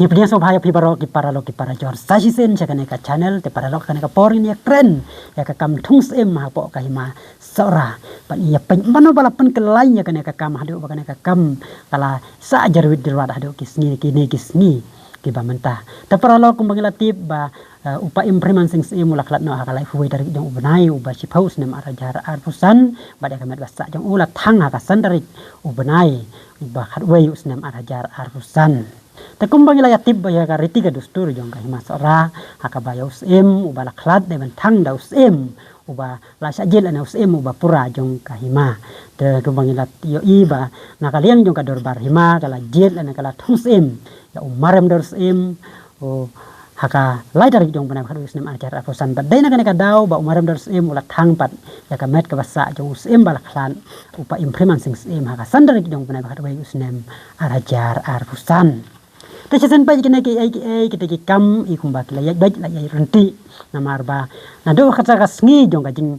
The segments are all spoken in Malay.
Ni pilihan sobhaya pibaro ki para jor sasisen chakane ka channel te para lok kane ka porin ya kren ya ka kam thung sem ha po ka hima sora pan ya pen mano bala pen kelai ya kane ka kam hadu ba kane ka kam kala sa jarwit dirwat hadu kisni kini kisni ki ba mentah te para lok kumbang latip ba upa impriman sing se mulak lat no hakalai fuwe dari jong ubenai uba sipaus nem arajar arpusan bada kamet basa jong ulat thang hakasan dari ubenai uba khatwe usnem arajar arpusan te kumbang ila yatib ya ka riti ka dustur jong ka hima sora hakabaya usem uba laklat de bentang da usem uba la sajil ana usem uba pura jong ka hima te kumbang ila yo iba nakaliang jong ka dorbar hima kala jil ana kala thusem ya umarem dorsem o haka lai dari jong panai khadu usnem ajar afosan badai na ka daw ba umarem dorsem ulat thang pat ya ka met ka basa jong usem balaklan upa impriman sing sem haka sandar jong panai khadu usnem ajar afosan Tesen pa kina ki ai kita ki kam i kumba ki la baik la ai renti namarba na do kata kasngi jong kajing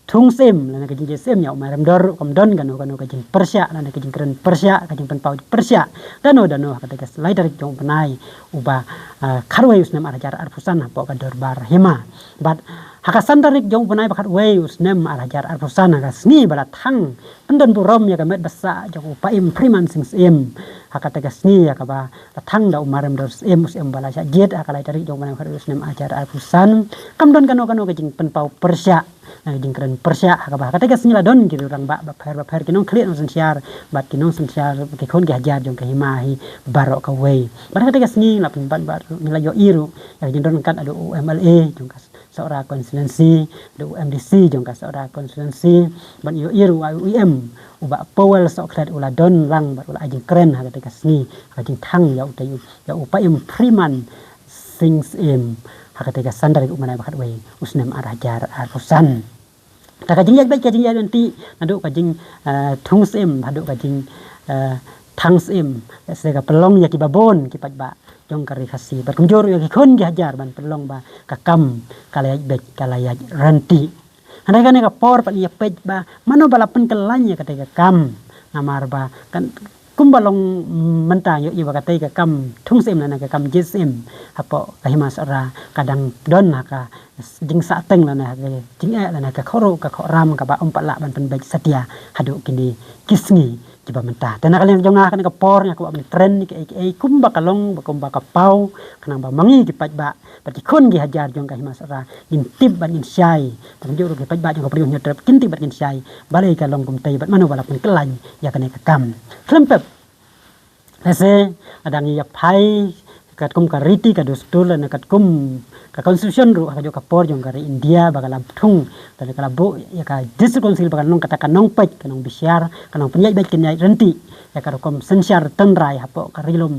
thung sem la kajing sem ya umaram dor kom don kanu kajing persya la kajing keren persya kajing pen pau persya dano kata kas lai dari jong penai uba kharwai usnem arajar arfusan po ka dorbar hima bat hakasan dari jong penai bakat wei usnem arajar arfusan kasngi bala thang pendon burom ya kamet basa jong upa impriman sing sem hakata gasni ya kaba thang da umarem dor em bala sya jet akalai dari jong panai kharus nem ajar arfusan kamdon kano kajing pen pau persya jing keren persya hakaba kata gasni la don ki orang ba pher kinong klit non sensiar bat kinong sensiar ki kon ki hajar jong ka himahi barok ka wei bar kata gasni la pen ban bar mila yo iru ya jing don kan ada UMLA jong ka seorang konsulensi ada UMDC jong ka seorang konsulensi ban yo iru UIM uba powel sokret ula don lang bar ula ajing keren ha kata kasni ajing thang ya utayu ya upa impriman things ha kata kasan dari umana bakat we usnem arajar arfusan ta kajing yak baik kajing ya nanti nadu kajing thung sem hadu kajing thang sem sega pelong ya ki babon ki pat ba jong kari khasi bar kumjor ya ki kon ki hajar ban pelong ba kakam kala baik kala ya ranti andai kan ka por pan ya pej ba mano balapan kelanya kata kam namar ba kan kumbalong mentang yo iba kata kam thungsem na ka kam jesem apo kahimas ora kadang don ka jing sa teng na ka jing na ka khoro ka khoram ka ba umpala ban pen baik setia hadu kini kisngi kiba mentah dan kalian jonga kan ka por nya ka ban tren ki ai kumba kalong kumba ka pau kanang ba mangi ki paj ba berarti kon gi hajar jong ka himas ora intib ban insyai tan juru ki paj ba jong ka priyo nyotrep kinti ban insyai balai ka long kum tai bat mano walaupun kelany ya kan ka kam klempep ese adang ya pai kat kum ka riti ka dustur na kat kum ka constitution ru ka jo ka por jong ka India bagalam thung tan ka labu ya ka district council bagal nong kata kanong paj kanong bisyar kanong penyai baik kenyai renti ya ka kom sensyar tenrai hapo ka rilum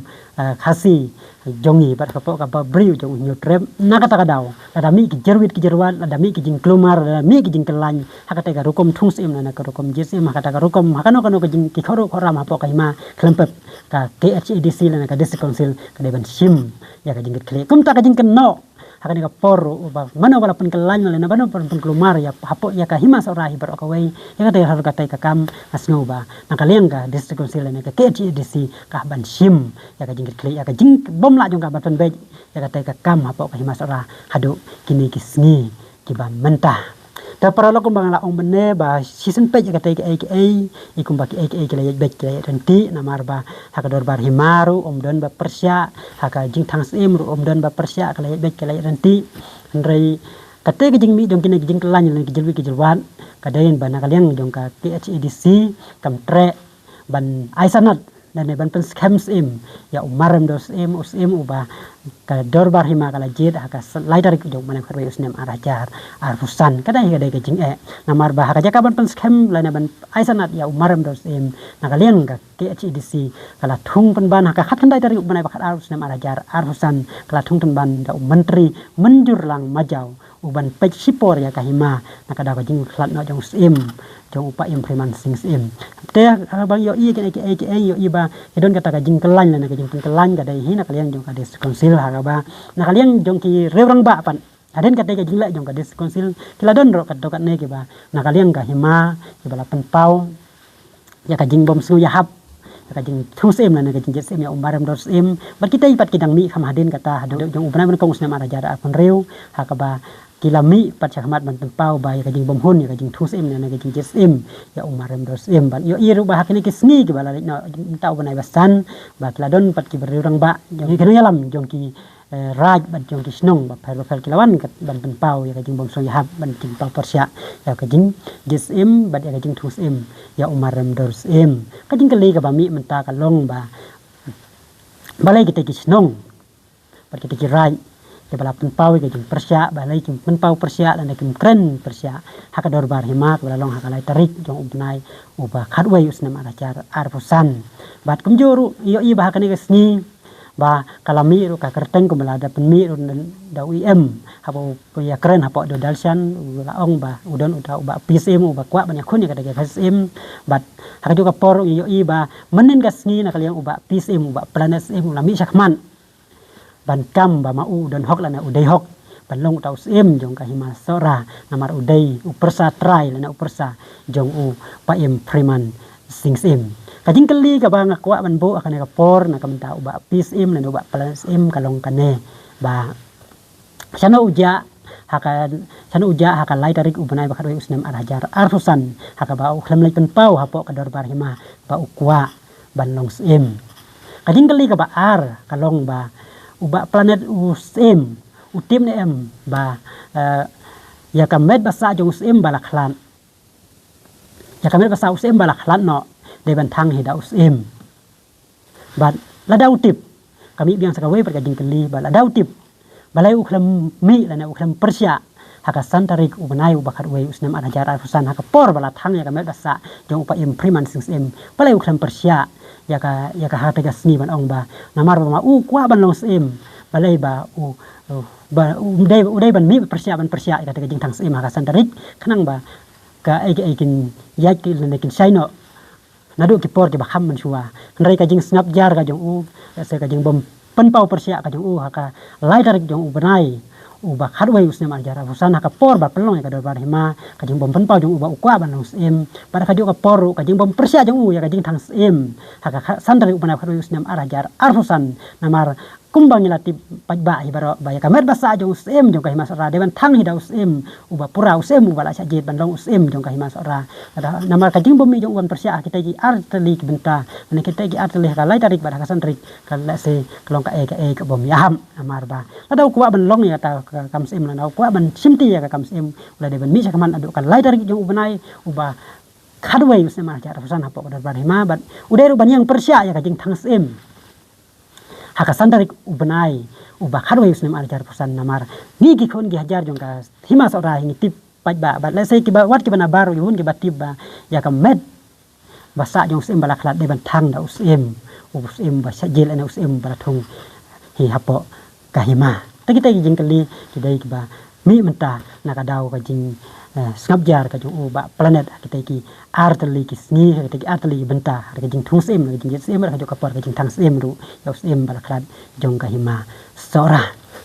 khasi jongi bar kapo ka briu jong nyotrep na kata kadaw adami ki jerwit ki jerwan adami ki jing klumar adami ki jing kelany hakata ka rukom thung sem na ka rukom jesem hakata ka rukom hakano ka jing ki khoro khoram hapo ka hima klempep ka KHEDC na ka district council ka deban sim ya ka jing kle kum ta ka jing kenno hakani ka por ba mano wala pen kelany na bano pen klumar ya hapo ya ka hima sora hi bar ka wei ya ka har ka tai ka kam asno ba na ka leng ka district council na ka KHEDC ka ban sim ya ka jing kle ya ka jing bom la jong ka ban bej ya ka tai ka kam hapo ka hima sora hadu kini kisngi kiba mentah ta para lo kumbang la ong bene ba season page ka tai ai ikum ba ai kala bej kala renti namar ba haka dor bar himaru don ba persya haka jing thang sem ru don ba persya kala bej kala renti ndrei kate ke jing mi jong kini jing kelany lan kijilwi kijilwan kadain ba nakaliang jong ka KHEDC kam tre ban aisanat dan ban pen scam sem ya umarem dos usem uba ka dorbar hima kala jid haka lai dari jong mana kharwe usnem arajar arfusan kada higa dai kajing namar bah haka jaka ban pen scam lana ban aisanat ya umarem dos nakalian ka KHEDC kala thung pen ban haka khat kandai dari mana bakat usnem arajar arfusan kala thung pen ban da menteri menjur lang majau uban pej sipor ya kahima nakada kajing khlat no jong usem jong upa impriman sing sem te bang yo i ke yo iba idon kata kajing kelany lana kajing kelany kada hi nakalian jong ka district council haraba nakalian jong ki reurang ba pan aden kata kajing la jong ka district council kiladon ro kat dokat ne ke ba nakalian ka hima ke bala pen pau ya kajing bom su ya hap kajing thus em lana kajing jes em ya umarem dos em bat kita ipat kidang mi kham hadin kata hadu jong ubna ban kong snam ara jara apun reu hakaba kilami pat chakmat ban tempau ba ya kajing bom hun ya kajing thus em lana kajing jes em ya umarem dos em ban yo iru ba hakini kisni ki bala no tau banai basan ba kladon pat ki berurang ba jong ki yalam jong ki raj ban jong kisnong ba phal kilawan kat ban penpau ya kajing bom so ya ban jing pau persya ya kajing jesem ban ya kajing thus em ya umarem dors em kajing kali ka bami menta kalong ba balai kita kisnong ban kita kirai ya bala penpau ya kajing persya balai kim penpau persya dan kim kren persya haka dorbar himak bala long haka lai tarik jong ubnai uba khadwai usna maracar arpusan bat kumjuru yo i ba hakani kesni ba kalami ru ka kerteng ko melada penmi ru da UIM hapo ya keren hapo do dalsan laong ba udon uda ba PSM ba kwa banyak kun ya kada PSM bat haka juga por yo i ba menen gasni na kaliang uba PSM uba planet SM lami sakman ban kam ba mau don hok lana udai hok ban long tau SM jong ka hima sora namar udai upersa try lana upersa jong u pa em preman sing sim kajing kali ka ba ngakwa ban bo akan ka por na kamta uba PSM na uba PSM kalong kane ba sana uja haka lai tarik ubanai ba kadoi usnem arhajar arfusan haka ba uklam lai penpau hapo kador bar hima ba ukwa ban long sim kajing kali ka ba ar kalong ba uba planet usm utim ne em ba ya kamet basa jong usm balaklan ya kamet basa usm balaklan no deban thang hida usm bat ladau tip kami biang sakawe perkajing keli bala ladau tip balai uklam mi lana uklam persya haka santarik ubanai ubakar we usnam arhajar arfusan haka por bala thang ya kamet basa jong upa impriman sing em balai uklam persya ya ka hata gasni ban ong ba namar ba kwa ban long em balai ba udai ban mi persya ya kata kajing thang em haka santarik kanang ba ka aikin yaki lana kin saino nadu ki por ki bakham man shuwa nrai kajing snap jar ka jong u se kajing bom penpau persya ka jong u haka lai tarik jong u benai u ba khadwai usne mar jara fusan haka por ba pelong ka dorbar hima kajing bom penpau jong u ba ukwa ban long em pada kaju ka por kajing bom persya jong u ya kajing thang em haka sandari u benai khadwai usne mar jar arfusan namar kumbang ilati pajba ibaro baya kamer basa jong usem jong kahima sora deban thang hida usem uba pura usem uba la sajid ban long usem jong kahima sora namar kajing bomi jong uban persya kita gi arteli benta ne kita gi arteli ka lai tarik bar hasan trik kala se kelong ka ka bom yaham namar ba ada kuwa ban long ya ta kam sem la kuwa ban simti ya ka kam sem ulah deban mi sakaman adu ka lai tarik jong ubanai uba khadwai usem ma jar fusan hapo dar bar hima bat udai ru ban yang persya ya kajing thang sem haka sandarik ubenai uba khadwai usnem arjar pusan namar ni gi khon gi hajar jong ka hima sora hingi tip pajba ba lesai ki ba wat ki bana baru yun ki batib ba ya ka med basa jong sem bala khlat de ban thang da usem ba sajil ana usem bala thong hi hapo ka hima ta kita gi jing kali ki dai ki ba mi menta na ka daw ka jing snap jar ka jong uba planet kita ki arteli ki sni kita ki arteli benta ka jing thung sem ka jing sem ka jong ka por ka jing thang sem ru ya sem balaklat jong ka hima sora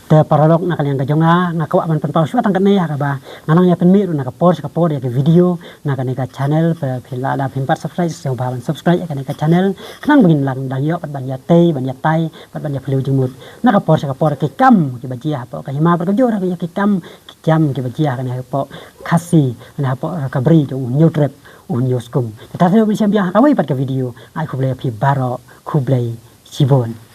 te paralog na kalian ka jonga na ka ban penpau swa tang ka ne ka ba nanang ya penmi ru na ka por ya ke video na ka ne ka channel phila da phimpat subscribe se ba ban subscribe ka ne ka channel knang begin lang dang yo pat ban ya tei ban ya tai pat ban ya phlu jingmut na ka por ke kam ki bajia po ka hima per ka jo ra ki kam ki jam ki bajia ka ne po khasi na po ka bri jong new trip unyoskum tetapi bisa biang kawai pat ka video ai khublai phi baro khublai sibon